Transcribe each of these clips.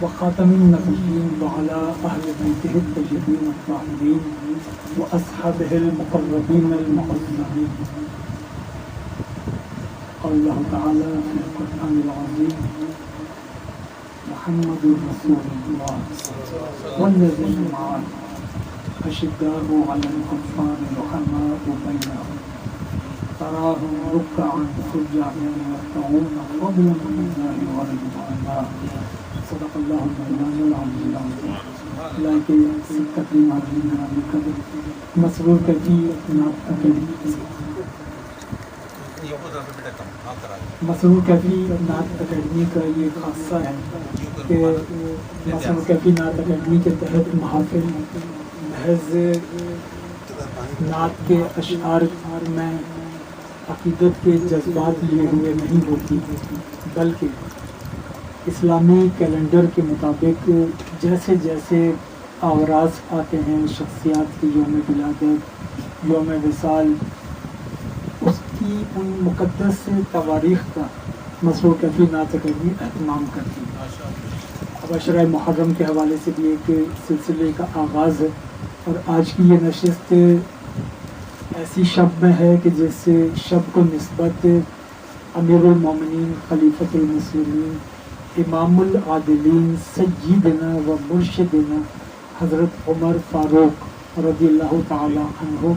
وخاتم النبيين وعلى أهل بيته الطيبين الطاهرين وأصحابه المقربين المعظمين. قال الله تعالى في القرآن العظيم: محمد رسول الله والذين معه أشداء على الكفار رحماء بينهم تراهم ركعا سجدا يبتغون فضلا من الله ورضوانا. صدق الله المولانا العلي العظيم. لائق تقریم حاضرین گرامی قدر، مسرور کیفیت نعت اکیڈمی کا یہ خاصہ ہے کہ مسرور کیفی نعت اکیڈمی کے تحت محافل محض نعت کے اشعار میں عقیدت کے جذبات لیے ہوئے نہیں ہوتی، بلکہ اسلامی کیلنڈر کے مطابق جیسے جیسے آوراز آتے ہیں شخصیات کی یوم ولادت، یوم وصال، اس کی ان مقدس تواریخ کا مسرور کیفی نعت اکیڈمی اہتمام کرتی ہے۔ اب عشرہ محرم کے حوالے سے بھی ایک سلسلے کا آغاز ہے، اور آج کی یہ نشست ایسی شب میں ہے کہ جس شب کو نسبت امیر المومنین خلیفۃ المسلمین امام العادلین سیدنا و مرشدنا حضرت عمر فاروق رضی اللہ تعالی عنہ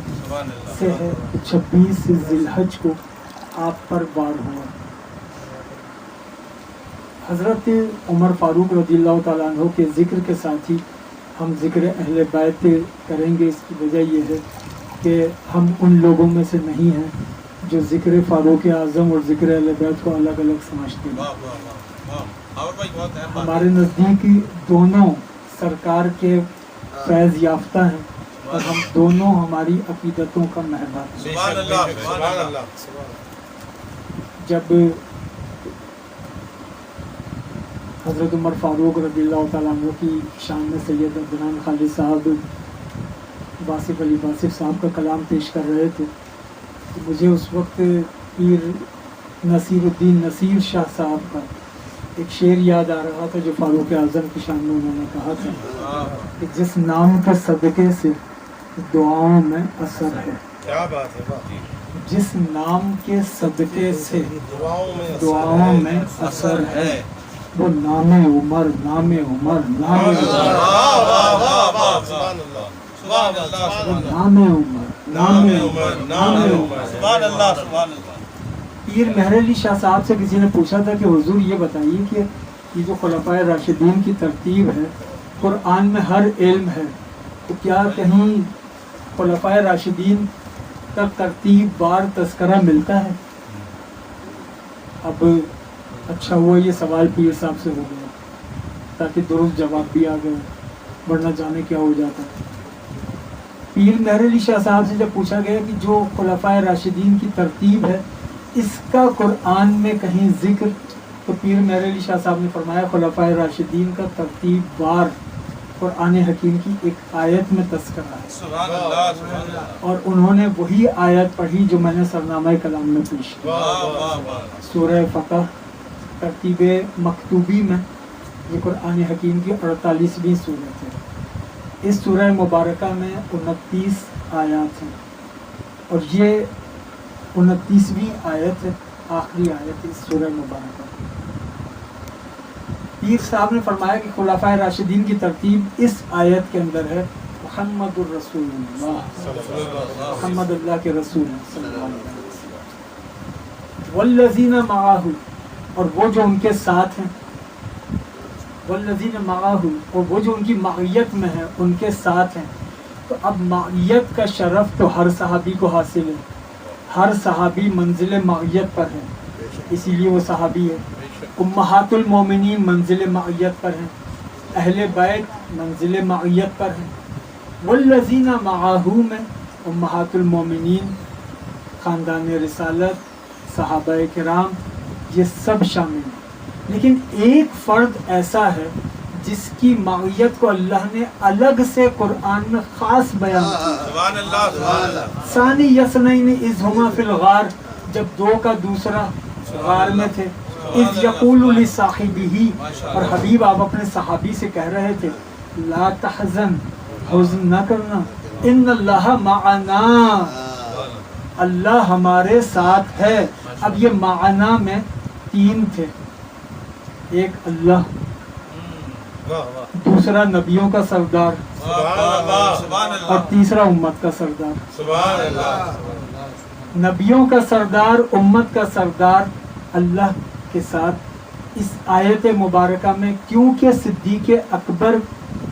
سے ہے۔ 26 ذی الحج کو آپ پر وار ہوا۔ حضرت عمر فاروق رضی اللہ تعالی عنہ کے ذکر کے ساتھ ہی ہم ذکر اہل بیت کریں گے۔ اس کی وجہ یہ ہے کہ ہم ان لوگوں میں سے نہیں ہیں جو ذکر فاروق اعظم اور ذکر اہل بیت کو الگ الگ سمجھتے ہیں۔ ہمارے نزدیک دونوں سرکار کے فیض یافتہ ہیں، اور ہم دونوں ہماری عقیدتوں کا محور ہیں۔ جب حضرت عمر فاروق رضی اللہ تعالیٰ عنہ کی شان میں سید عدنان خالد صاحب واصف علی واصف صاحب کا کلام پیش کر رہے تھے، تو مجھے اس وقت پیر نصیر الدین نصیر شاہ صاحب کا ایک شعر یاد آ رہا تھا جو فاروق اعظم کی شان میں انہوں نے کہا تھا کہ جس نام کے صدقے سے دعاؤں میں اثر ہے، جس نام کے صدقے سے دعاؤں میں اثر ہے، وہ نام عمر، نام عمر، نام عمر، نام عمر، نام عمر، نام عمر۔ پیر مہر علی شاہ صاحب سے کسی نے پوچھا تھا کہ حضور یہ بتائیے کہ یہ جو خلفائے راشدین کی ترتیب ہے، قرآن میں ہر علم ہے، تو کیا کہیں خلفائے راشدین کا ترتیب وار تذکرہ ملتا ہے؟ اب اچھا ہوا یہ سوال پیر صاحب سے ہو گیا تاکہ درست جواب بھی آ گیا، ورنہ جانے کیا ہو جاتا۔ پیر مہر علی شاہ صاحب سے جب پوچھا گیا کہ جو خلفائے راشدین کی ترتیب ہے اس کا قرآن میں کہیں ذکر، تو پیر مہر علی شاہ صاحب نے فرمایا خلفائے راشدین کا ترتیب وار قرآن حکیم کی ایک آیت میں تذکرہ ہے، اور انہوں نے وہی آیت پڑھی جو میں نے سرنامہ کلام میں پیش کی، سورہ فتح ترتیب مکتوبی میں۔ یہ قرآن حکیم کی 48ویں سورت ہے۔ اس سورہ مبارکہ میں 29 آیات ہیں، اور یہ 29ویں آیت ہے، آخری آیت اس سورہ مبارکہ۔ پیر صاحب نے فرمایا کہ خلفائے راشدین کی ترتیب اس آیت کے اندر ہے: محمد الرسول اللہ، محمد اللہ کے رسول صلی اللہ علیہ وسلم، والذین معہ، اور وہ جو ان کے ساتھ ہیں، والذین معہ، اور وہ جو ان کی معیت میں ہیں، ان کے ساتھ ہیں۔ تو اب معیت کا شرف تو ہر صحابی کو حاصل ہے، ہر صحابی منزل معیت پر ہے، اسی لیے وہ صحابی ہے۔ امہات المومنین منزل معیت پر ہیں، اہل بیت منزل معیت پر ہیں۔ والذین معہ میں امہات المومنین، خاندان رسالت، صحابہ کرام، یہ سب شامل ہیں۔ لیکن ایک فرد ایسا ہے جس کی معیت کو اللہ نے الگ سے قرآن میں خاص بیان کیا۔ ثانی یسنین اذ ہما فی الغار، جب دو کا دوسرا غار میں تھے، اذ یقول لصاحبہ، اور حبیب آپ اپنے صحابی سے کہہ رہے تھے لا تحزن، حزن نہ کرنا، ان اللہ معنا، اللہ ہمارے ساتھ ہے۔ اب یہ معنا میں تین تھے، ایک اللہ، دوسرا نبیوں کا سردار، اور تیسرا امت کا سردار۔ نبیوں کا سردار، امت کا سردار اللہ کے ساتھ اس آیت مبارکہ میں، کیونکہ صدیق اکبر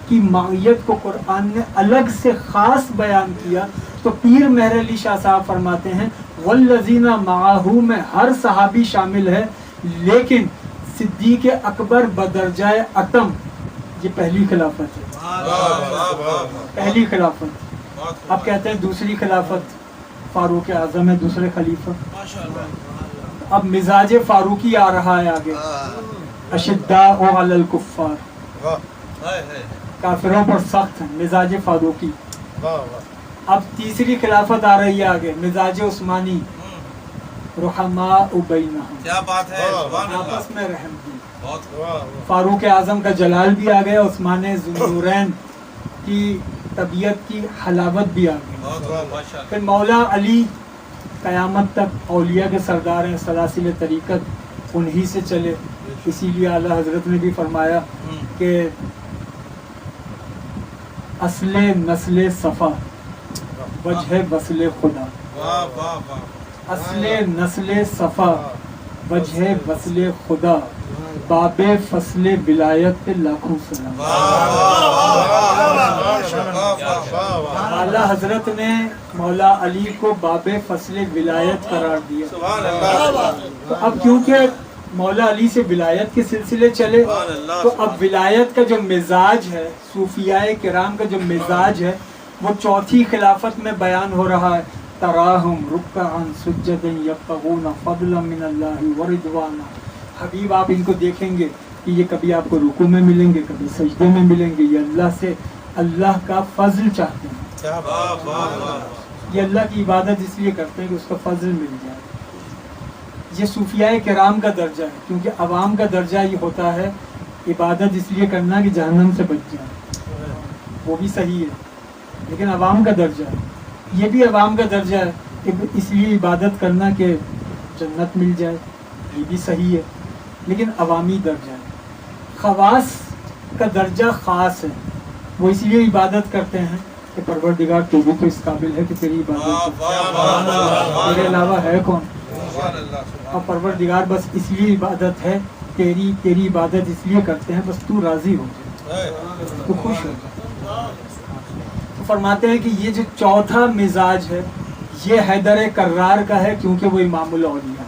کی معیت کو قرآن نے الگ سے خاص بیان کیا، تو پیر مہر علی شاہ صاحب فرماتے ہیں والذین معہ میں ہر صحابی شامل ہے، لیکن صدیق اکبر بدرجہ اتم، یہ پہلی خلافت ہے، پہلی خلافت۔ اب کہتے ہیں دوسری خلافت فاروق اعظم ہے، دوسرے خلیفہ۔ اب مزاج فاروقی آ رہا ہے آگے، اشداء علی الکفار، کافروں پر سخت ہیں، مزاج فاروقی۔ اب تیسری خلافت آ رہی ہے آگے، مزاج عثمانی، رحماء بینہم، کیا بات ہے، سبحان اللہ، آپس میں رحم کی۔ فاروق اعظم کا جلال بھی آ گیا، عثمان ذوالنورین کی طبیعت کی حلاوت بھی آ گئی۔ پھر مولا علی قیامت تک اولیاء کے سردار ہیں، سلاسل طریقت انہی سے چلے، اسی لیے اعلیٰ حضرت نے بھی فرمایا کہ اصل نسل صفا وجہ وصل خدا، اصل نسل صفا وجہ وصل خدا، باب فصل ولایت پہ لاکھوں سلام۔ اعلیٰ حضرت نے مولا علی کو باب فصل ولایت قرار دیا۔ تو اب کیونکہ مولا علی سے ولایت کے سلسلے چلے، تو اب ولایت کا جو مزاج ہے، صوفیاء کرام کا جو مزاج ہے، وہ چوتھی خلافت میں بیان ہو رہا ہے۔ تراہم رکعا سجدا یبتغون فضلا من اللہ ورضوانا، حبیب آپ ان کو دیکھیں گے کہ یہ کبھی آپ کو رکوع میں ملیں گے، کبھی سجدے میں ملیں گے، یہ اللہ سے اللہ کا فضل چاہتے ہیں، یہ اللہ کی عبادت اس لیے کرتے ہیں کہ اس کا فضل مل جائے۔ یہ صوفیاء کرام کا درجہ ہے، کیونکہ عوام کا درجہ یہ ہوتا ہے عبادت اس لیے کرنا کہ جہنم سے بچ جائے، وہ بھی صحیح ہے، لیکن عوام کا درجہ ہے، یہ بھی عوام کا درجہ ہے کہ اس لیے عبادت کرنا کہ جنت مل جائے، یہ بھی صحیح ہے، لیکن عوامی درجہ ہے۔ خواص کا درجہ خاص ہے، وہ اس لیے عبادت کرتے ہیں کہ پروردگار تو بھی تو اس قابل ہے کہ تیری عبادت تیرے علاوہ ہے کون، اور پروردگار بس اس لیے عبادت ہے، تیری عبادت اس لیے کرتے ہیں بس تو راضی ہو جائے، تو خوش ہو جائے۔ تو فرماتے ہیں کہ یہ جو چوتھا مزاج ہے یہ حیدر کرار کا ہے، کیونکہ وہ امام الاولیاء ہے۔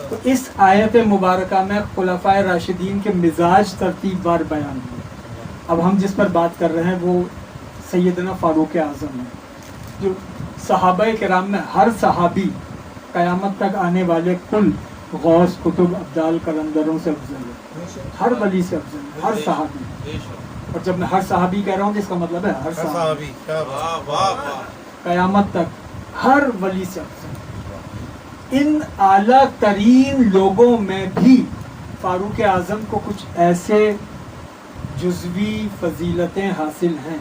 تو اس آیت مبارکہ میں خلفائے راشدین کے مزاج ترتیب بار بیان ہوئے۔ اب ہم جس پر بات کر رہے ہیں وہ سیدنا فاروق اعظم ہے، جو صحابہ کرام میں ہر صحابی قیامت تک آنے والے کل غوث کتب ابدال قلندروں سے افضل ہے، ہر ولی سے افضل ہے، ہر صحابی۔ اور جب میں ہر صحابی کہہ رہا ہوں تو اس کا مطلب ہے ہر صحابی، قیامت تک ہر ولی سے افضل۔ ان اعلیٰ ترین لوگوں میں بھی فاروق اعظم کو کچھ ایسے جزوی فضیلتیں حاصل ہیں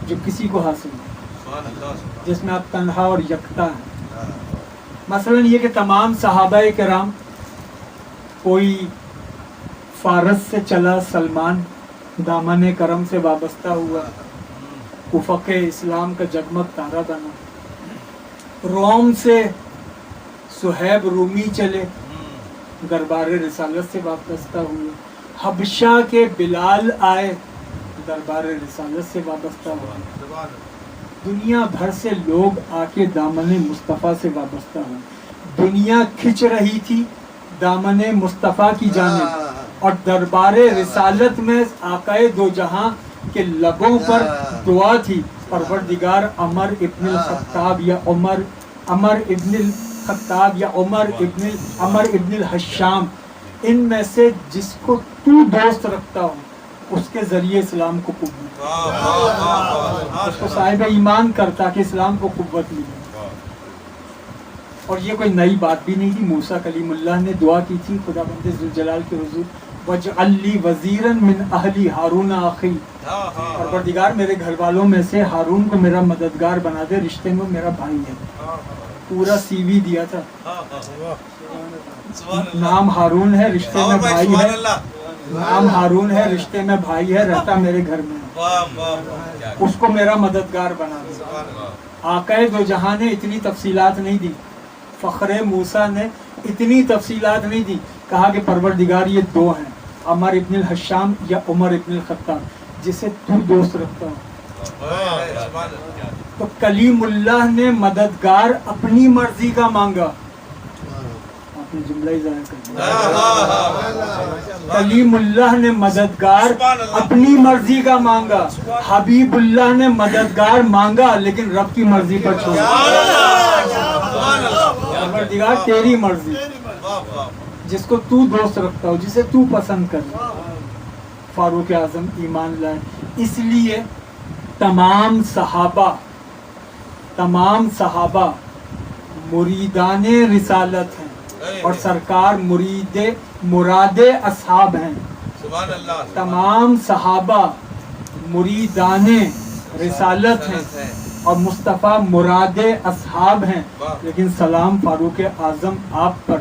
جو کسی کو حاصل نہیں، جس میں آپ تنہا اور یکتا ہیں۔ مثلا یہ کہ تمام صحابہ کرام، کوئی فارس سے چلا سلمان، دامن کرم سے وابستہ ہوا، افق اسلام کا جگمگ تارا بنا، روم سے سہیب رومی چلے، دربار رسالت سے وابستہ ہوئے، حبشہ کے بلال آئے، دربار رسالت سے وابستہ ہوئے، دنیا بھر سے لوگ آ کے دامن مصطفیٰ سے وابستہ ہوئے، دنیا کھنچ رہی تھی دامن مصطفیٰ کی جانب، اور دربار رسالت میں آقائے دو جہاں کے لبوں پر دعا تھی، پروردگار عمر ابن الخطاب یا عمر ابن الخطاب یا عمر ابن الحشام، ان میں سے جس کو تو دوست رکھتا ہو اس کے ذریعے اسلام کو قوت، اس کو صاحب ایمان کر تاکہ اسلام کو قوت ملے۔ اور یہ کوئی نئی بات بھی نہیں تھی. موسیٰ کلیم اللہ نے دعا کی تھی خدا بند ذوالجلال کے حضور وَاجْعَلْ لِي وَزِيرًا مِّنْ أَهْلِي هَارُونَ أَخِي, پروردگار میرے گھر والوں میں سے ہارون کو میرا مددگار بنا دے, رشتے میں میرا بھائی ہے. پورا سی وی دیا تھا, نام ہارون ہے, رشتے میں بھائی ہے. نام ہارون ہے, رشتے میں بھائی ہے, رہتا میرے گھر میں ہے, اس کو میرا مددگار بنا دے. آقا دو جہاں نے اتنی تفصیلات نہیں دی, فخر موسیٰ نے اتنی تفصیلات نہیں دی. کہا کہ پروردگار یہ دو ہیں, عمر ابن الحشام یا عمر ابن الخطاب, جسے تو دوست رکھتا ہوں. تو کلیم اللہ نے مددگار اپنی مرضی کا مانگا. آپ نے جملہ ہی ضائع کر دیا. کلیم اللہ نے مددگار اپنی مرضی کا مانگا. حبیب اللہ نے مددگار مانگا لیکن رب کی مرضی پر چھوڑا. پروردگار تیری مرضی, جس کو تو دوست رکھتا ہو, جسے تو پسند کر. فاروق اعظم ایمان لائے. اس لیے تمام صحابہ مریدان رسالت ہیں اور سرکار مراد اصحاب ہیں. تمام صحابہ مریدان رسالت ہیں اور مصطفیٰ مراد اصحاب ہیں. لیکن سلام فاروق اعظم آپ پر,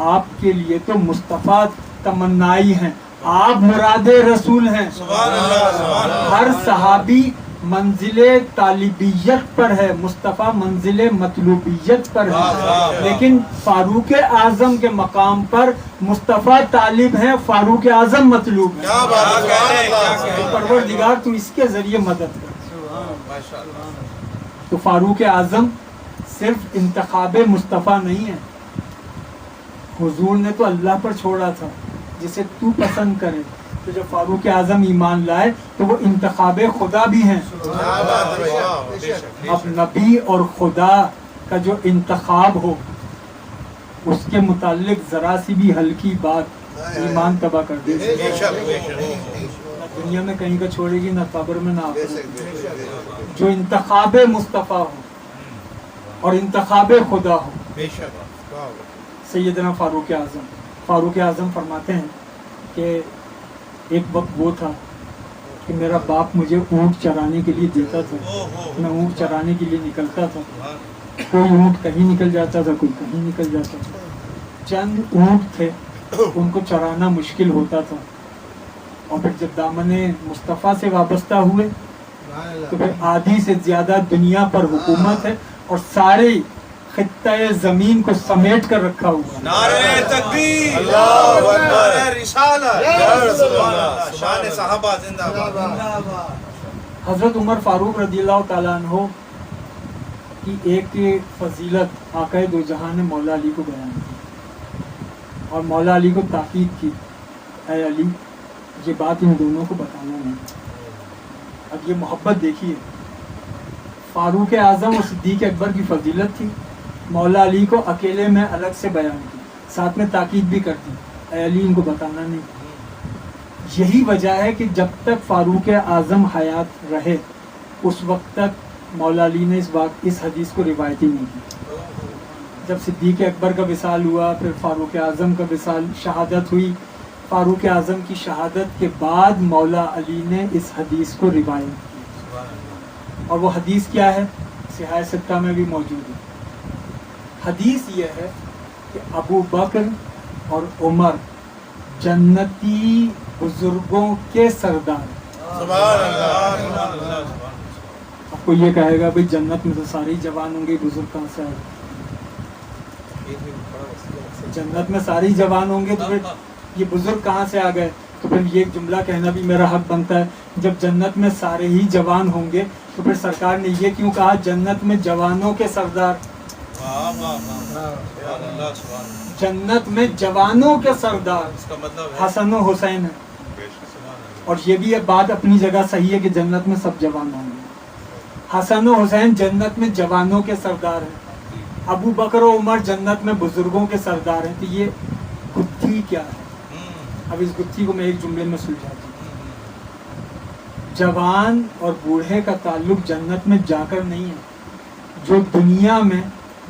آپ کے لیے تو مصطفیٰ تمنائی ہیں, آپ مراد رسول ہیں. ہر صحابی منزل طالبیت پر ہے, مصطفیٰ منزل مطلوبیت پر ہے. لیکن فاروق اعظم کے مقام پر مصطفیٰ طالب ہیں, فاروق اعظم مطلوب ہیں. پروردگار تو اس کے ذریعے مدد کر. تو فاروق اعظم صرف انتخاب مصطفیٰ نہیں ہے, حضور نے تو اللہ پر چھوڑا تھا جسے تو پسند کرے. تو جب فاروق اعظم ایمان لائے تو وہ انتخاب خدا بھی ہیں. اب نبی اور خدا کا جو انتخاب ہو اس کے متعلق ذرا سی بھی ہلکی بات ایمان تباہ کر دے. دنیا میں کہیں کا چھوڑے گی, نہ قبر میں نہ آخرت. جو انتخاب مصطفیٰ ہو اور انتخاب خدا ہو, سیدنا فاروق اعظم فرماتے ہیں کہ ایک وقت وہ تھا کہ میرا باپ مجھے اونٹ چرانے کے لیے دیتا تھا, میں اونٹ چرانے کے لیے نکلتا تھا. کوئی اونٹ کہیں نکل جاتا تھا, کوئی کہیں نکل جاتا تھا. چند اونٹ تھے, ان کو چرانا مشکل ہوتا تھا. اور پھر جب دامن مصطفیٰ سے وابستہ ہوئے تو پھر آدھی سے زیادہ دنیا پر حکومت ہے اور سارے خطہ زمین کو سمیٹ کر رکھا ہوا. نعرہ تکبیر, اللہ اکبر, رسالت, شان صحابہ زندہ باد. حضرت عمر فاروق رضی اللہ تعالیٰ عنہ کی ایک فضیلت آقا دو جہاں نے مولا علی کو بیان کی اور مولا علی کو تاکید کی, اے علی یہ بات ان دونوں کو بتانا نہیں. اب یہ محبت دیکھیے, فاروق اعظم اور صدیق اکبر کی فضیلت تھی, مولا علی کو اکیلے میں الگ سے بیان کی, ساتھ میں تاکید بھی کرتی, اے علی ان کو بتانا نہیں. یہی وجہ ہے کہ جب تک فاروق اعظم حیات رہے اس وقت تک مولا علی نے اس حدیث کو روایتی نہیں کی. جب صدیق اکبر کا وصال ہوا, پھر فاروق اعظم کا وصال, شہادت ہوئی, فاروق اعظم کی شہادت کے بعد مولا علی نے اس حدیث کو روایت کی. اور وہ حدیث کیا ہے؟ صحیح ستہ میں بھی موجود ہے. حدیث یہ ہے کہ ابو بکر اور عمر جنتی بزرگوں کے سردار. آپ کو یہ کہے گا بھائی جنت میں تو سارے جوان ہوں گے, بزرگ کہاں سے آئے؟ جنت میں سارے جوان ہوں گے تو پھر یہ بزرگ کہاں سے آ گئے؟ تو پھر یہ جملہ کہنا بھی میرا حق بنتا ہے, جب جنت میں سارے ہی جوان ہوں گے تو پھر سرکار نے یہ کیوں کہا جنت میں جوانوں کے سردار؟ جنت میں جوانوں کے سردار حسن و حسین ہے. اور یہ بھی یہ بات اپنی جگہ صحیح ہے کہ جنت میں سب جوان ہوں گے. حسن و حسین جنت میں جوانوں کے سردار ہیں, ابو بکر و عمر جنت میں بزرگوں کے سردار ہیں. تو یہ گتھی کیا ہے؟ اب اس گتھی کو میں ایک جملے میں سلجھاتا ہوں. جوان اور بوڑھے کا تعلق جنت میں جا کر نہیں ہے. جو دنیا میں